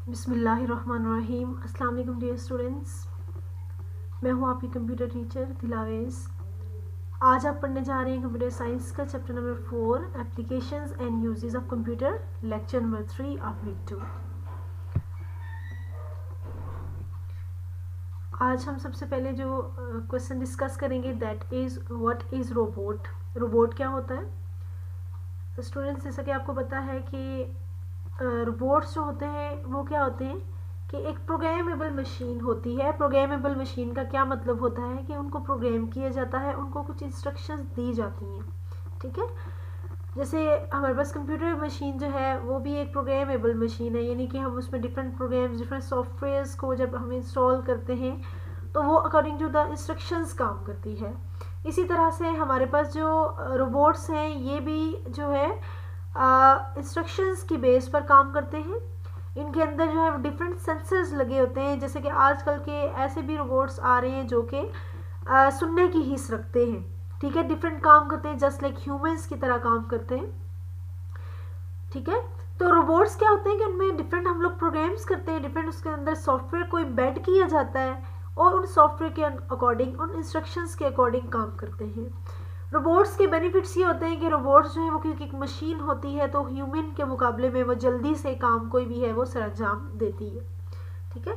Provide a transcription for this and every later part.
बिस्मिल्लाहिर्रहमानिर्रहीम। अस्सलाम वालेकुम डियर स्टूडेंट्स, मैं हूँ आपकी कंप्यूटर टीचर दिलावेज़। आज आप पढ़ने जा रहे हैं कंप्यूटर साइंस का chapter number 4 applications and uses of computer, lecture number 3 of week 2। आज हम सबसे पहले जो क्वेश्चन डिस्कस करेंगे that is what is robot. Robot क्या होता है? तो स्टूडेंट्स, जैसा कि आपको पता है कि रोबोट्स जो होते हैं वो क्या होते हैं कि एक प्रोग्रामेबल मशीन होती है। प्रोग्रामेबल मशीन का क्या मतलब होता है कि उनको प्रोग्राम किया जाता है, उनको कुछ इंस्ट्रक्शंस दी जाती हैं। ठीक है, जैसे हमारे पास कंप्यूटर मशीन जो है वो भी एक प्रोग्रामेबल मशीन है, यानी कि हम उसमें डिफरेंट प्रोग्राम्स, डिफरेंट सॉफ्टवेयर्स को जब हम इंस्टॉल करते हैं तो वो अकॉर्डिंग टू द इंस्ट्रक्शंस काम करती है। इसी तरह से हमारे पास जो रोबोट्स हैं ये भी जो है इंस्ट्रक्शंस की बेस पर काम करते हैं। इनके अंदर जो है डिफरेंट सेंसर्स लगे होते हैं, जैसे कि आजकल के ऐसे भी रोबोट्स आ रहे हैं जो कि सुनने की हिस्स रखते हैं। ठीक है, डिफरेंट काम करते हैं, जस्ट लाइक ह्यूमंस की तरह काम करते हैं। ठीक है, तो रोबोट्स क्या होते हैं कि उनमें डिफरेंट हम लोग प्रोग्राम्स करते हैं, डिफरेंट उसके अंदर सॉफ्टवेयर को एम्बेड किया जाता है और उन सॉफ्टवेयर के अकॉर्डिंग, उन इंस्ट्रक्शंस के अकॉर्डिंग काम करते हैं। रोबोट्स के बेनिफिट्स ये होते हैं कि रोबोट्स जो है वो क्योंकि एक मशीन होती है तो ह्यूमन के मुकाबले में वो जल्दी से काम कोई भी है वो सरंजाम देती है। ठीक है,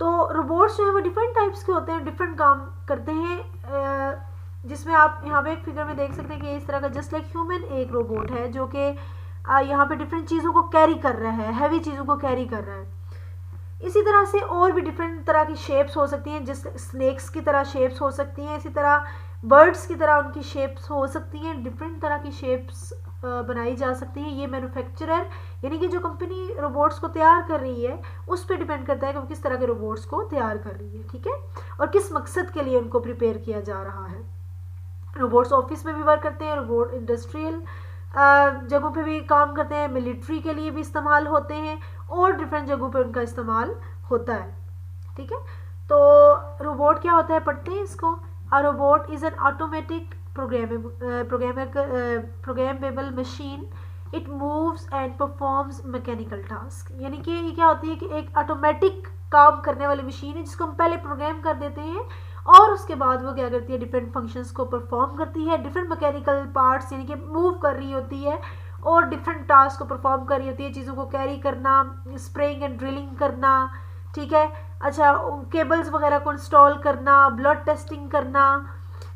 तो रोबोट्स जो है वो डिफरेंट टाइप्स के होते हैं, डिफरेंट काम करते हैं, जिसमें आप यहाँ पे एक फिगर में देख सकते हैं कि इस तरह का जस्ट लाइक ह्यूमन एक रोबोट है जो कि यहाँ पे डिफरेंट चीज़ों को कैरी कर रहा है, हैवी चीज़ों को कैरी कर रहा है। इसी तरह से और भी डिफरेंट तरह की शेप्स हो सकती हैं, जिस स्नेक्स की तरह शेप्स हो सकती हैं, इसी तरह बर्ड्स की तरह उनकी शेप्स हो सकती हैं, डिफरेंट तरह की शेप्स बनाई जा सकती हैं। ये मैन्युफैक्चरर यानी कि जो कंपनी रोबोट्स को तैयार कर रही है उस पर डिपेंड करता है कि वो किस तरह के रोबोट्स को तैयार कर रही है। ठीक है, और किस मकसद के लिए उनको प्रिपेयर किया जा रहा है। रोबोट्स ऑफिस में भी वर्क करते हैं, रोबोट इंडस्ट्रियल जगहों पे भी काम करते हैं, मिलिट्री के लिए भी इस्तेमाल होते हैं और डिफरेंट जगहों पे उनका इस्तेमाल होता है। ठीक है, तो रोबोट क्या होता है, पढ़ते हैं इसको। A robot is an automatic programmable machine. It moves and performs mechanical task, यानी कि ये क्या होती है कि एक ऑटोमेटिक काम करने वाली मशीन है जिसको हम पहले प्रोग्राम कर देते हैं और उसके बाद वो क्या करती है, डिफरेंट फंक्शंस को परफॉर्म करती है, डिफरेंट मैकेनिकल पार्ट्स यानी कि मूव कर रही होती है और डिफरेंट टास्क को परफॉर्म कर रही होती है, चीज़ों को कैरी करना, स्प्रेइंग एंड ड्रिलिंग करना। ठीक है, अच्छा, केबल्स वगैरह को इंस्टॉल करना, ब्लड टेस्टिंग करना,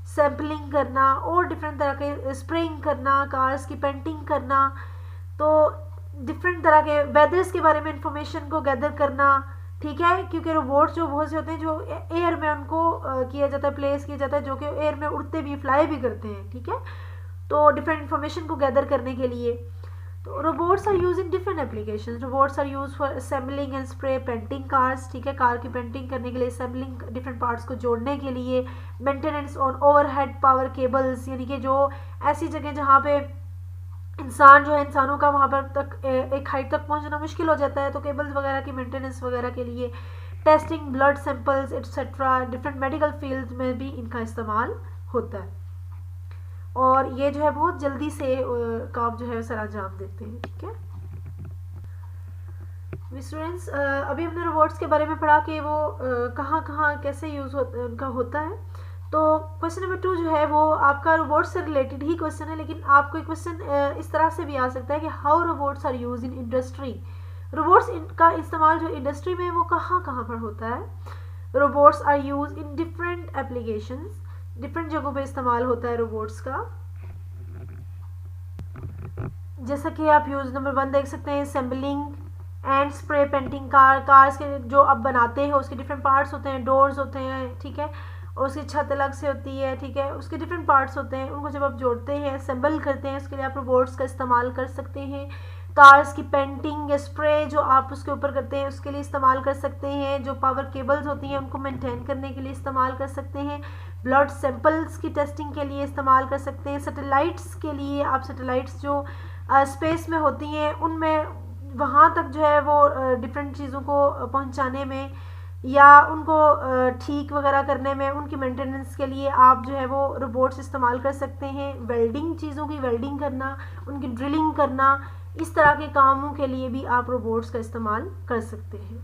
सैम्पलिंग करना और डिफरेंट तरह के स्प्रेइंग करना, कार्स की पेंटिंग करना, तो डिफरेंट तरह के वेदर्स के बारे में इंफॉर्मेशन को गैदर करना। ठीक है, क्योंकि रोबोट जो बहुत से होते हैं जो एयर में उनको किया जाता है, प्लेस किया जाता है, जो कि एयर में उड़ते भी, फ्लाई भी करते हैं। ठीक है, तो डिफरेंट इंफॉर्मेशन को गैदर करने के लिए तो robots are use in different applications. Robots are use for assembling and spray painting cars. ठीक है, कार की पेंटिंग करने के लिए, असेंबलिंग डिफरेंट पार्ट्स को जोड़ने के लिए, maintenance on overhead power cables, यानी कि जो ऐसी जगह जहाँ पे इंसान जो है, इंसानों का वहाँ पर तक एक हाइट तक पहुँचना मुश्किल हो जाता है, तो केबल्स वगैरह की मेंटेनेंस वगैरह के लिए, testing blood samples etcetera, different medical field में भी इनका इस्तेमाल होता है और ये जो है बहुत जल्दी से काम जो है सर अंजाम देते हैं। ठीक है स्टूडेंट्स, अभी हमने रोबोट्स के बारे में पढ़ा कि वो कहाँ कहाँ कैसे यूज़ उनका होता है। तो क्वेश्चन नंबर 2 जो है वो आपका रोबोट से रिलेटेड ही क्वेश्चन है, लेकिन आपको एक क्वेश्चन इस तरह से भी आ सकता है कि how robots are use in industry. Robots का इस्तेमाल जो इंडस्ट्री में वो कहाँ कहाँ पर होता है। Robots are use in different applications, different जगहों पे इस्तेमाल होता है रोबोट्स का। जैसा कि आप यूज नंबर 1 देख सकते हैं, assembling and spray painting cars के जो आप बनाते हैं उसके डिफरेंट पार्ट्स होते हैं, डोर्स होते हैं। ठीक है, और उसकी छत अलग से होती है। ठीक है, उसके डिफरेंट पार्ट्स होते हैं, उनको जब आप जोड़ते हैं, असेंबल करते हैं, उसके लिए आप रोबोट्स का इस्तेमाल कर सकते हैं। कार्स की पेंटिंग या स्प्रे जो आप उसके ऊपर करते हैं उसके लिए इस्तेमाल कर सकते हैं। जो पावर केबल्स होती हैं उनको मेंटेन करने के लिए इस्तेमाल कर सकते हैं। ब्लड सैंपल्स की टेस्टिंग के लिए इस्तेमाल कर सकते हैं। सैटेलाइट्स के लिए आप सैटेलाइट्स जो स्पेस में होती हैं उनमें वहाँ तक जो है वो डिफरेंट चीज़ों को पहुँचाने में या उनको ठीक वगैरह करने में, उनकी मेंटेनेंस के लिए आप जो है वो रोबोट्स इस्तेमाल कर सकते हैं। वेल्डिंग, चीज़ों की वेल्डिंग करना, उनकी ड्रिलिंग करना, इस तरह के कामों के लिए भी आप रोबोट्स का इस्तेमाल कर सकते हैं।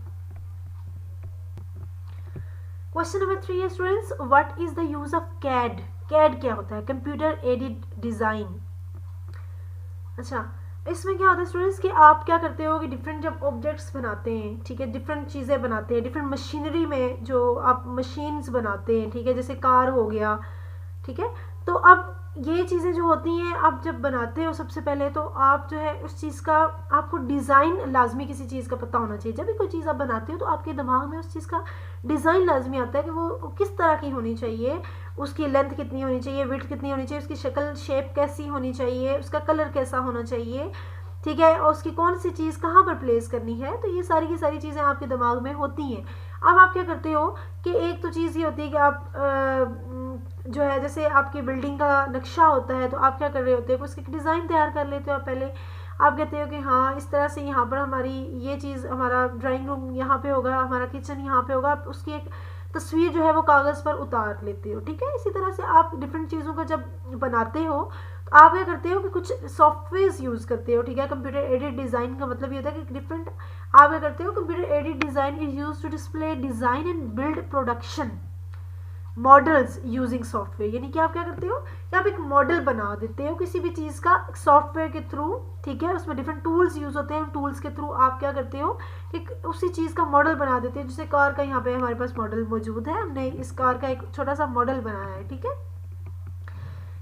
क्वेश्चन नंबर 3 है students, what is the use of CAD. CAD क्या होता है? Computer aided design. अच्छा, इसमें क्या होता है स्टूडेंट्स कि आप क्या करते हो कि डिफरेंट जब ऑब्जेक्ट्स बनाते हैं, ठीक है, डिफरेंट चीज़ें बनाते हैं, डिफरेंट मशीनरी में जो आप मशीन्स बनाते हैं, ठीक है, जैसे कार हो गया, ठीक है, तो अब ये चीज़ें जो होती हैं आप जब बनाते हो सबसे पहले तो आप जो है उस चीज़ का आपको डिज़ाइन लाजमी किसी चीज़ का पता होना चाहिए। जब भी कोई चीज़ आप बनाते हो तो आपके दिमाग में उस चीज़ का डिज़ाइन लाजमी आता है कि वो किस तरह की होनी चाहिए, उसकी लेंथ कितनी होनी चाहिए, विड्थ कितनी होनी चाहिए, उसकी शक्ल शेप कैसी होनी चाहिए, उसका कलर कैसा होना चाहिए, ठीक है, और उसकी कौन सी चीज़ कहाँ पर प्लेस करनी है। तो ये सारी की सारी चीज़ें आपके दिमाग में होती हैं। अब आप क्या करते हो कि एक तो चीज़ ये होती है कि आप जो है जैसे आपकी बिल्डिंग का नक्शा होता है तो आप क्या कर रहे होते हो, उसकी डिज़ाइन तैयार कर लेते हो आप पहले। आप कहते हो कि हाँ इस तरह से यहाँ पर हमारी ये चीज़, हमारा ड्राइंग रूम यहाँ पे होगा, हमारा किचन यहाँ पे होगा, आप उसकी एक तस्वीर जो है वो कागज़ पर उतार लेते हो, ठीक है। इसी तरह से आप डिफरेंट चीज़ों को जब बनाते हो तो आप क्या करते हो कि कुछ सॉफ्टवेयर यूज़ करते हो, ठीक है। कंप्यूटर एडेड डिज़ाइन का मतलब ये होता है कि डिफरेंट आप क्या करते हो, computer aided design is use to display design and build production models using software. यानी कि आप क्या करते हो कि आप एक मॉडल बना देते हो किसी भी चीज़ का सॉफ्टवेयर के थ्रू, ठीक है। उसमें डिफरेंट टूल्स यूज़ होते हैं, उन टूल्स के थ्रू आप क्या करते हो कि उसी चीज़ का मॉडल बना देते हो। जैसे कार का यहाँ पे हमारे पास मॉडल मौजूद है, हमने इस कार का एक छोटा सा मॉडल बनाया है, ठीक है,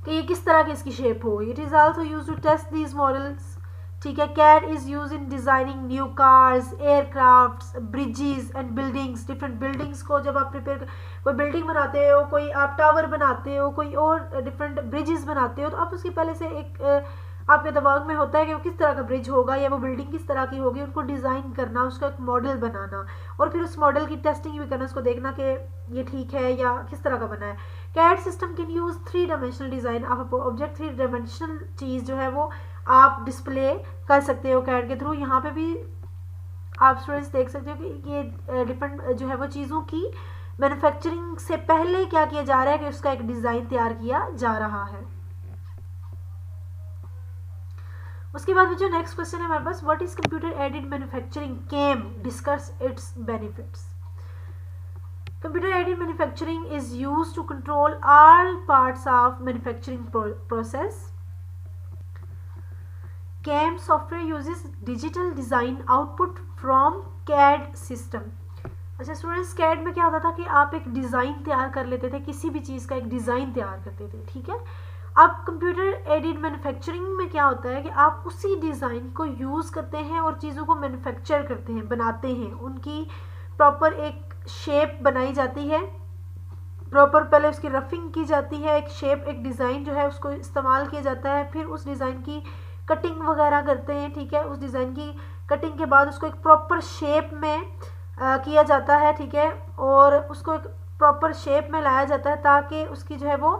कि ये किस तरह की इसकी शेप हो। It is also use to test these models, ठीक है। CAD is use in designing new cars, aircrafts, bridges and buildings. Different buildings को जब आप प्रिपेयर, कोई बिल्डिंग बनाते हो, कोई आप टावर बनाते हो, कोई और डिफरेंट ब्रिजेस बनाते हो, तो आप उसकी पहले से एक आपके दिमाग में होता है कि वो किस तरह का ब्रिज होगा या वो बिल्डिंग किस तरह की होगी, उनको डिज़ाइन करना, उसका एक मॉडल बनाना और फिर उस मॉडल की टेस्टिंग भी करना, उसको देखना कि ये ठीक है या किस तरह का बना है। CAD system can use 3 dimensional design of object. 3 dimensional चीज़ जो है वो आप डिस्प्ले कर सकते हो कैड के थ्रू। यहाँ पे भी आप स्टूडेंट्स देख सकते हो कि ये डिफरेंट जो है वो चीज़ों की मैन्युफैक्चरिंग से पहले क्या किया जा रहा है कि उसका एक डिज़ाइन तैयार किया जा रहा है। उसके बाद में जो नेक्स्ट क्वेश्चन है हमारे पास, what is computer aided manufacturing, CAM, discuss its benefits. Computer aided manufacturing is used to control all parts of manufacturing process. CAM software uses digital design output from CAD system। अच्छा students, CAD में क्या होता था कि आप एक design तैयार कर लेते थे, किसी भी चीज़ का एक डिज़ाइन तैयार करते थे, ठीक है। अब कंप्यूटर एडेड मैन्युफैक्चरिंग में क्या होता है कि आप उसी डिज़ाइन को यूज़ करते हैं और चीज़ों को मैन्युफैक्चर करते हैं, बनाते हैं, उनकी प्रॉपर एक शेप बनाई जाती है, प्रॉपर पहले उसकी रफिंग की जाती है, एक शेप, एक डिज़ाइन जो है उसको इस्तेमाल किया जाता है, फिर उस डिज़ाइन की कटिंग वगैरह करते हैं, ठीक है। उस डिज़ाइन की कटिंग के बाद उसको एक प्रॉपर शेप में किया जाता है, ठीक है, और उसको एक प्रॉपर शेप में लाया जाता है ताकि उसकी जो है वो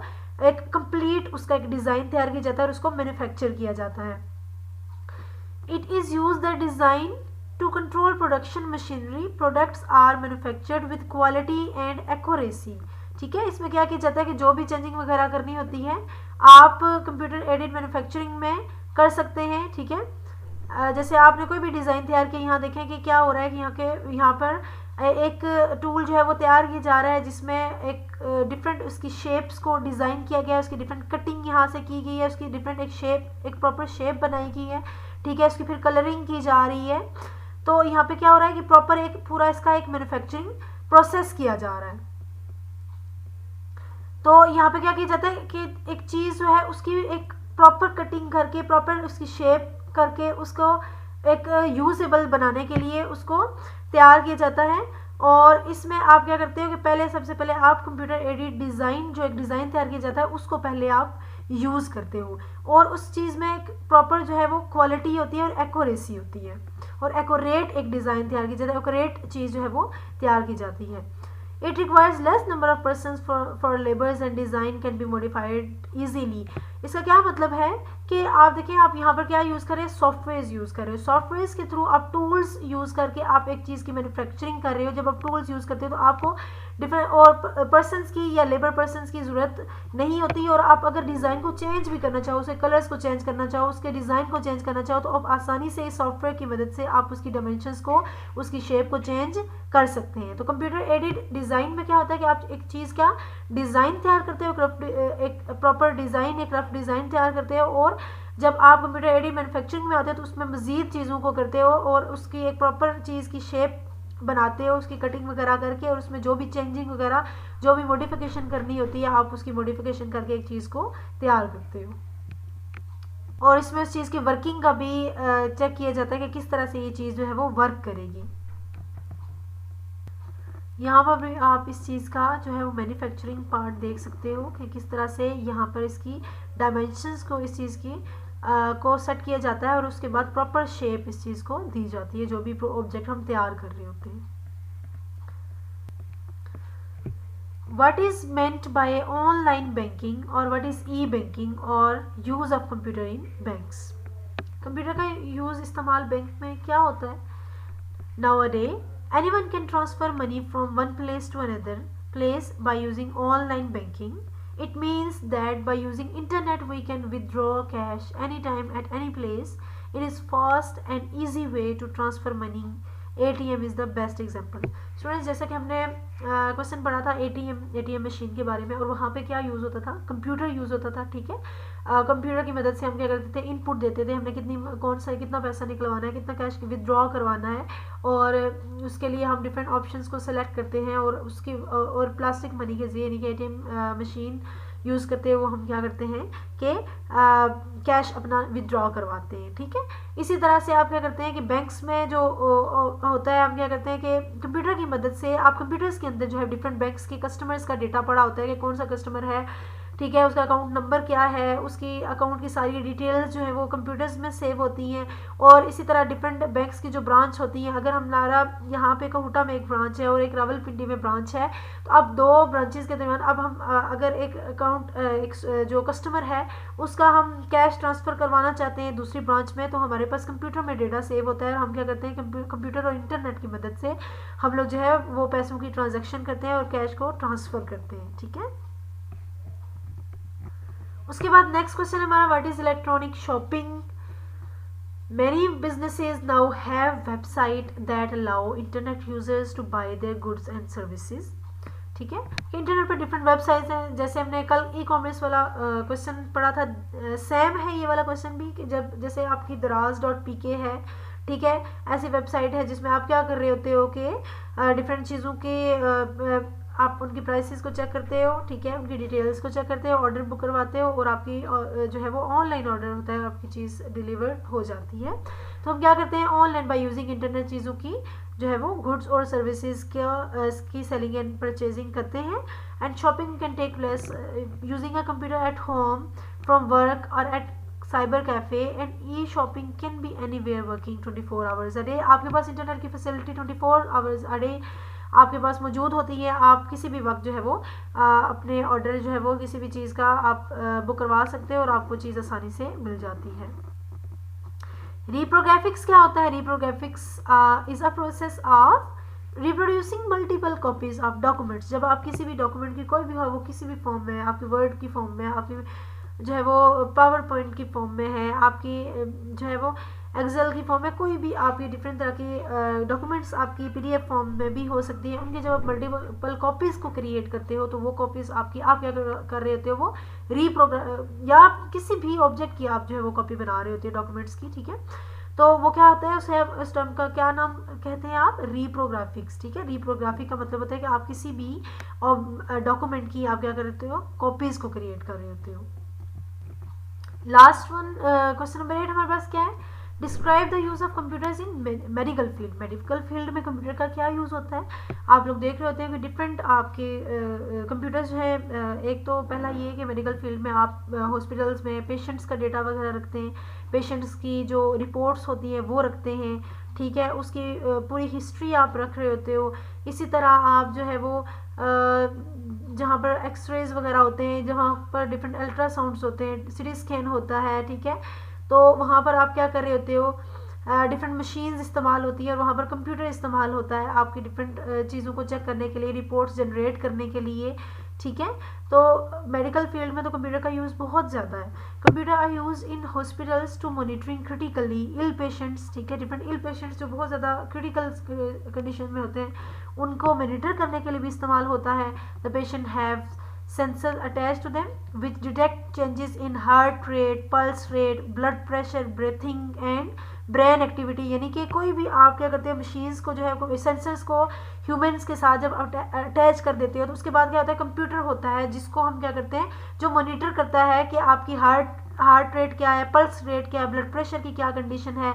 एक कंप्लीट उसका एक डिज़ाइन तैयार किया जाता है और उसको मैन्युफैक्चर किया जाता है। It is use the design to control production machinery. Products are manufactured with quality and accuracy, ठीक है। इसमें क्या किया जाता है कि जो भी चेंजिंग वगैरह करनी होती है आप कंप्यूटर एडेड मैन्युफैक्चरिंग में कर सकते हैं, ठीक है। जैसे आपने कोई भी डिज़ाइन तैयार किया, यहाँ देखें कि क्या हो रहा है कि यहाँ पर एक टूल जो है वो तैयार किया जा रहा है जिसमें एक डिफरेंट उसकी शेप्स को डिज़ाइन किया गया है, उसकी डिफरेंट कटिंग यहाँ से की गई है, उसकी डिफरेंट एक शेप, एक प्रॉपर शेप बनाई गई है, ठीक है। उसकी फिर कलरिंग की जा रही है। तो यहाँ पे क्या हो रहा है कि प्रॉपर एक पूरा इसका एक मैन्युफैक्चरिंग प्रोसेस किया जा रहा है। तो यहाँ पे क्या किया जाता है कि एक चीज़ जो है उसकी एक प्रॉपर कटिंग करके, प्रॉपर उसकी शेप करके उसको एक यूजेबल बनाने के लिए उसको तैयार किया जाता है। और इसमें आप क्या करते हो कि पहले सबसे पहले आप कंप्यूटर एडेड डिज़ाइन, जो एक डिज़ाइन तैयार किया जाता है उसको पहले आप यूज़ करते हो और उस चीज़ में एक प्रॉपर जो है वो क्वालिटी होती है और एक्यूरेसी होती है और एक्यूरेट एक डिज़ाइन तैयार किया जाता है, एक्यूरेट चीज़ जो है वो तैयार की जाती है। It requires less number of persons for labors and design can be modified easily। इसका क्या मतलब है कि आप देखिए, आप यहाँ पर क्या यूज़ कर रहे हैं, सॉफ्टवेयर यूज़ कर रहे हो। सॉफ्टवेयर के थ्रू आप टूल्स यूज़ करके आप एक चीज़ की मैन्युफैक्चरिंग कर रहे हो। जब आप टूल्स यूज़ करते हो तो आपको डिफरेंट और पर्सनस की या लेबर पर्सनस की ज़रूरत नहीं होती। और आप अगर डिज़ाइन को चेंज भी करना चाहो, उसके कलर्स को चेंज करना चाहो, उसके डिज़ाइन को चेंज करना चाहो, तो आप आसानी से इस सॉफ्टवेयर की मदद से आप उसकी डायमेंशंस को, उसकी शेप को चेंज कर सकते हैं। तो कंप्यूटर एडेड डिज़ाइन में क्या होता है कि आप एक चीज़ का डिज़ाइन तैयार करते हो, एक प्रॉपर डिज़ाइन, एक रफ डिज़ाइन तैयार करते हो, और जब आप कंप्यूटर एडेड मैन्युफैक्चरिंग में आते हो तो उसमें मज़ीद चीज़ों को करते हो और उसकी एक प्रॉपर चीज़ की शेप बनाते हो, उसकी कटिंग वगैरह करके, और उसमें जो भी चेंजिंग वगैरह, जो भी मॉडिफिकेशन करनी होती है, आप उसकी मॉडिफिकेशन करके एक चीज़ को तैयार करते हो। और इसमें उस चीज़ की वर्किंग का भी चेक किया जाता है कि किस तरह से ये चीज़ जो है वो वर्क करेगी। यहाँ पर भी आप इस चीज़ का जो है वो मैन्युफैक्चरिंग पार्ट देख सकते हो कि किस तरह से यहाँ पर इसकी डायमेंशंस को, इस चीज़ की को सेट किया जाता है, और उसके बाद प्रॉपर शेप इस चीज़ को दी जाती है, जो भी ऑब्जेक्ट हम तैयार कर रहे होते हैं। What is meant by online banking or what is e-banking or use of computer in banks? Computer का यूज़, इस्तेमाल बैंक में क्या होता है? Nowadays, anyone can transfer money from one place to another place by using online banking. It means that by using internet we can withdraw cash anytime at any place. It is fast and easy way to transfer money. ATM is the best example. Students, जैसा कि हमने question पढ़ा था ATM machine के बारे में, और वहाँ पे क्या यूज़ होता था, कंप्यूटर यूज़ होता था, ठीक है। कंप्यूटर की मदद से हम क्या करते थे, इनपुट देते थे, हमने कितना पैसा निकलवाना है, कितना कैश विदड्रॉ करवाना है, और उसके लिए हम डिफरेंट ऑप्शंस को सेलेक्ट करते हैं, और उसकी और प्लास्टिक मनी के जरिए, यानी कि एटीएम मशीन यूज़ करते हुए हम क्या करते हैं कि कैश अपना विदड्रॉ करवाते हैं, ठीक है। इसी तरह से आप क्या करते हैं कि बैंक्स में जो होता है, हम क्या करते हैं कि कंप्यूटर की मदद से आप कंप्यूटर्स के अंदर जो है डिफरेंट बैंक्स के कस्टमर्स का डेटा पड़ा होता है कि कौन सा कस्टमर है, ठीक है, उसका अकाउंट नंबर क्या है, उसकी अकाउंट की सारी डिटेल्स जो है वो कंप्यूटर्स में सेव होती हैं। और इसी तरह डिफरेंट बैंक्स की जो ब्रांच होती हैं, अगर हमारा यहाँ पे कहूटा में एक ब्रांच है और एक रावलपिंडी में ब्रांच है, तो अब दो ब्रांचेस के दरमियान अब हम अगर एक अकाउंट एक जो कस्टमर है उसका हम कैश ट्रांसफ़र करवाना चाहते हैं दूसरी ब्रांच में, तो हमारे पास कंप्यूटर में डेटा सेव होता है, और हम क्या करते हैं कंप्यूटर और इंटरनेट की मदद से हम लोग जो है वो पैसों की ट्रांजेक्शन करते हैं और कैश को ट्रांसफ़र करते हैं, ठीक है। उसके बाद नेक्स्ट क्वेश्चन हमारा, what is electronic shopping? Many businesses now have website that allow internet users to buy their goods and services. ठीक है, इंटरनेट पर डिफरेंट वेबसाइट्स हैं, जैसे हमने कल ई कॉमर्स वाला क्वेश्चन पढ़ा था, सेम है ये वाला क्वेश्चन भी, कि जब जैसे आपकी दराज.pk है, ठीक है, ऐसी वेबसाइट है जिसमें आप क्या कर रहे होते हो कि डिफरेंट चीज़ों के आप उनकी प्राइसेस को चेक करते हो, ठीक है, उनकी डिटेल्स को चेक करते हो, ऑर्डर बुक करवाते हो, और आपकी जो है वो ऑनलाइन ऑर्डर होता है, आपकी चीज़ डिलीवर्ड हो जाती है। तो हम क्या करते हैं, ऑनलाइन बाय यूजिंग इंटरनेट चीज़ों की जो है वो गुड्स और सर्विसेज की सेलिंग एंड परचेजिंग करते हैं। And shopping can take place using a computer at home, from work और at cyber cafe, and e shopping can be anywhere working 24 hours a day. आपके पास internet की facility 24 hours a day आपके पास मौजूद होती है, आप किसी भी वक्त जो है वो अपने ऑर्डर जो है वो किसी भी चीज़ का आप बुक करवा सकते हो और आपको चीज़ आसानी से मिल जाती है। रिप्रोग्राफिक्स क्या होता है? Reprographics is a process of reproducing multiple copies of documents. जब आप किसी भी डॉक्यूमेंट की कोई भी हो, वो किसी भी फॉर्म में है, आपकी वर्ड की फॉर्म में, आपकी जो है वो पावर पॉइंट की फॉर्म में है, आपकी जो है वो एक्सेल की फॉर्म में, कोई भी आपकी डिफरेंट तरह की डॉक्यूमेंट्स आपकी पीडीएफ फॉर्म में भी हो सकती है, उनके जब आप मल्टीपल कॉपीज़ को क्रिएट करते हो तो वो कॉपीज़ आपकी आप क्या कर रहे होते हो, वो रीप्रोग्राम या किसी भी ऑब्जेक्ट की आप जो है वो कॉपी बना रहे होते हो डॉक्यूमेंट्स की, ठीक है। तो वो क्या होता है, उसे उस टर्म का क्या नाम कहते हैं आप? रिप्रोग्राफिक्स, ठीक है। रिप्रोग्राफिक का मतलब होता है कि आप किसी भी डॉक्यूमेंट की आप क्या कर रहे हो, कॉपीज़ को क्रिएट कर रहे होते हो। लास्ट वन क्वेश्चन नंबर 8 हमारे पास क्या है? Describe the use of computers in medical field. Medical field में कंप्यूटर का क्या यूज़ होता है? आप लोग देख रहे होते हैं कि डिफरेंट आपके कंप्यूटर्स जो है, एक तो पहला ये है कि मेडिकल फील्ड में आप हॉस्पिटल्स में पेशेंट्स का डेटा वगैरह रखते हैं, पेशेंट्स की जो रिपोर्ट्स होती हैं वो रखते हैं, ठीक है, उसकी पूरी हिस्ट्री आप रख रहे होते हो। इसी तरह आप जो है वो जहाँ पर एक्सरेज वगैरह होते हैं, जहाँ पर डिफरेंट अल्ट्रासाउंड्स होते हैं, सिटी स्कैन होता है, ठीक है। तो वहाँ पर आप क्या कर रहे होते हो, डिफरेंट मशीन्स इस्तेमाल होती है और वहाँ पर कंप्यूटर इस्तेमाल होता है आपकी डिफरेंट चीज़ों को चेक करने के लिए, रिपोर्ट्स जनरेट करने के लिए, ठीक है। तो मेडिकल फील्ड में तो कंप्यूटर का यूज़ बहुत ज़्यादा है। Computer are use in hospitals to monitoring critically ill patients, ठीक है। डिफरेंट इल पेशेंट्स जो बहुत ज़्यादा क्रिटिकल कंडीशन में होते हैं उनको मॉनिटर करने के लिए भी इस्तेमाल होता है। The patient have sensors attached to them which detect changes in heart rate, pulse rate, blood pressure, breathing and brain activity. यानी कि कोई भी आप क्या करते हैं, मशीन्स को जो है सेंसर्स को ह्यूमंस के साथ जब अटैच कर देते हो तो उसके बाद क्या होता है, कंप्यूटर होता है जिसको हम क्या करते हैं, जो मॉनिटर करता है कि आपकी हार्ट रेट क्या है, पल्स रेट क्या है, ब्लड प्रेशर की क्या कंडीशन है,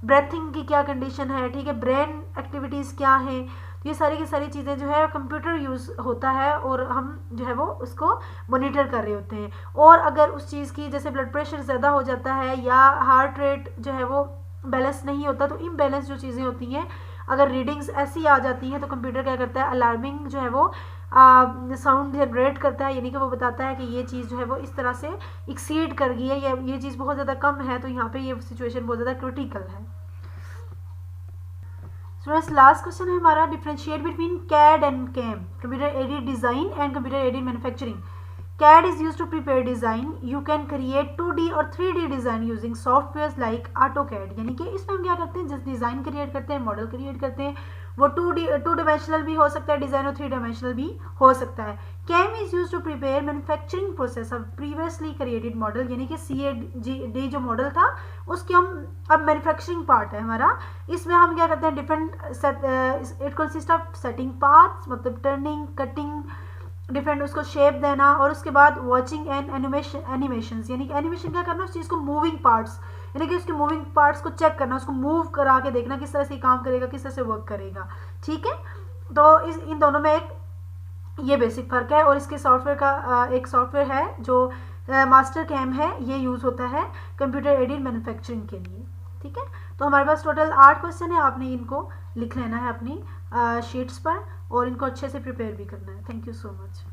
ब्रेथिंग की क्या कंडीशन है, ठीक है, ब्रेन एक्टिविटीज़ क्या है। ये सारी की सारी चीज़ें जो है कंप्यूटर यूज़ होता है और हम जो है वो उसको मॉनिटर कर रहे होते हैं। और अगर उस चीज़ की जैसे ब्लड प्रेशर ज़्यादा हो जाता है या हार्ट रेट जो है वो बैलेंस नहीं होता, तो इम्बैलेंस जो चीज़ें होती हैं अगर रीडिंग्स ऐसी आ जाती हैं तो कंप्यूटर क्या करता है, अलार्मिंग जो है वो साउंड जनरेट करता है। यानी कि वो बताता है कि ये चीज़ जो है वो इस तरह से एक्सीड कर गई है या ये चीज़ बहुत ज़्यादा कम है, तो यहाँ पे ये सिचुएशन बहुत ज़्यादा क्रिटिकल है। स्टूडेंट्स लास्ट क्वेश्चन है हमारा, differentiate between CAD and CAM, computer aided design and computer aided manufacturing. CAD is used to prepare design. You can create 2D और 3D design using softwares like AutoCAD. यानी कि इसमें हम क्या करते हैं, जिस डिज़ाइन क्रिएट करते हैं, मॉडल क्रिएट करते हैं, वो 2 डायमेंशनल भी हो सकता है डिज़ाइन और 3 डायमेंशनल भी हो सकता है। CAM is used to prepare manufacturing process of previously created model, यानी कि CAD जो मॉडल था उसके हम अब मैन्युफैक्चरिंग पार्ट है हमारा, इसमें हम क्या करते हैं, different it consist of setting parts, मतलब टर्निंग, कटिंग, डिफरेंट उसको शेप देना, और उसके बाद वॉचिंग एंड एनिमेशन, यानी कि एनिमेशन क्या करना, उस चीज़ को मूविंग पार्ट्स, यानी कि उसके मूविंग पार्ट्स को चेक करना, उसको मूव करा के देखना किस तरह से काम करेगा, किस तरह से वर्क करेगा, ठीक है। तो इन दोनों में एक ये बेसिक फ़र्क है। और इसके सॉफ्टवेयर का एक सॉफ्टवेयर है जो मास्टर कैम है, ये यूज़ होता है कंप्यूटर एडेड मैन्युफैक्चरिंग के लिए, ठीक है। तो हमारे पास टोटल 8 क्वेश्चन है, आपने इनको लिख लेना है अपनी शीट्स पर और इनको अच्छे से प्रिपेयर भी करना है। Thank you so much.